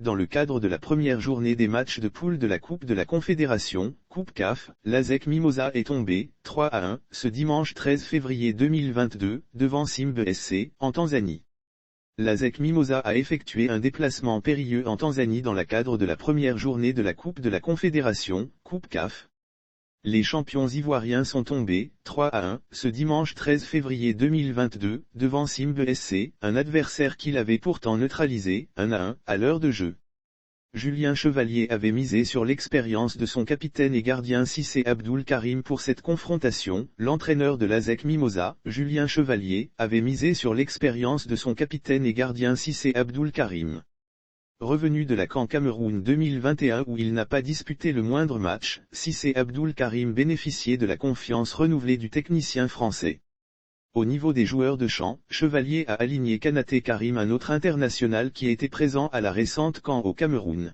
dans le cadre de la première journée des matchs de poule de la Coupe de la Confédération, Coupe CAF, l'ASEC Mimosa est tombé, 3-1, ce dimanche 13 février 2022, devant Simba SC, en Tanzanie. L'ASEC Mimosa a effectué un déplacement périlleux en Tanzanie dans le cadre de la première journée de la Coupe de la Confédération, Coupe CAF. Les champions ivoiriens sont tombés, 3-1, ce dimanche 13 février 2022, devant Simba SC, un adversaire qu'il avait pourtant neutralisé, 1-1, à l'heure de jeu. Julien Chevalier avait misé sur l'expérience de son capitaine et gardien Cissé Abdoul Karim pour cette confrontation. L'entraîneur de l'ASEC Mimosa, Julien Chevalier, avait misé sur l'expérience de son capitaine et gardien Cissé Abdoul Karim. Revenu de la CAN Cameroun 2021 où il n'a pas disputé le moindre match, Cissé Abdoul Karim bénéficiait de la confiance renouvelée du technicien français. Au niveau des joueurs de champ, Chevalier a aligné Kanaté Karim, un autre international qui était présent à la récente CAN au Cameroun.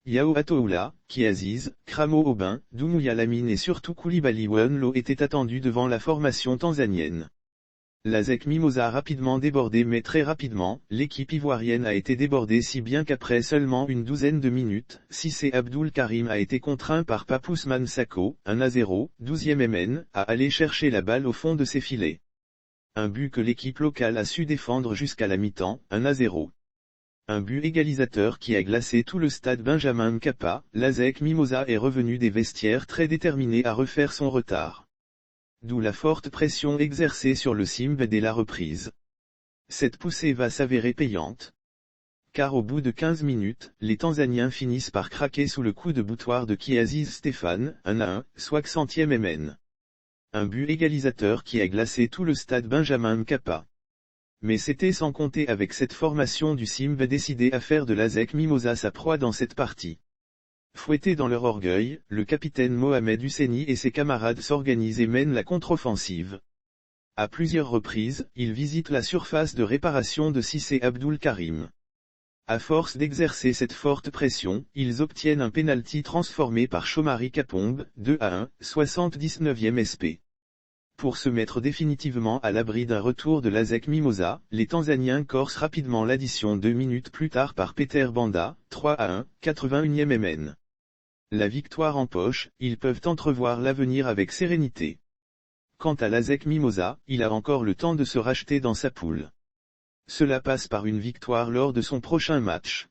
Yao Atoula, Kiaziz, Kramo Aubin, Doumbouya Lamine et surtout Koulibaly Wanlo étaient attendus devant la formation tanzanienne. L'ASEC Mimosa a rapidement débordé, mais très rapidement, l'équipe ivoirienne a été débordée si bien qu'après seulement une douzaine de minutes, Cissé Abdoul Karim a été contraint par Papousman Sako, 1-0, 12e MN, à aller chercher la balle au fond de ses filets. Un but que l'équipe locale a su défendre jusqu'à la mi-temps, 1-0. Un but égalisateur qui a glacé tout le stade Benjamin Mkapa. L'ASEC Mimosa est revenu des vestiaires très déterminé à refaire son retard. D'où la forte pression exercée sur le Simba dès la reprise. Cette poussée va s'avérer payante. Car au bout de 15 minutes, les Tanzaniens finissent par craquer sous le coup de boutoir de Kiaziz Stéphane, 1-1, 60e MN. Un but égalisateur qui a glacé tout le stade Benjamin Mkapa. Mais c'était sans compter avec cette formation du Simba décidé à faire de l'ASEC Mimosa sa proie dans cette partie. Fouettés dans leur orgueil, le capitaine Mohamed Husseini et ses camarades s'organisent et mènent la contre-offensive. À plusieurs reprises, ils visitent la surface de réparation de Cissé Abdoul Karim. À force d'exercer cette forte pression, ils obtiennent un pénalty transformé par Chomari Kapombe, 2-1, 79e SP. Pour se mettre définitivement à l'abri d'un retour de l'ASEC Mimosa, les Tanzaniens corsent rapidement l'addition 2 minutes plus tard par Peter Banda, 3-1, 81e MN. La victoire en poche, ils peuvent entrevoir l'avenir avec sérénité. Quant à l'ASEC Mimosa, il a encore le temps de se racheter dans sa poule. Cela passe par une victoire lors de son prochain match.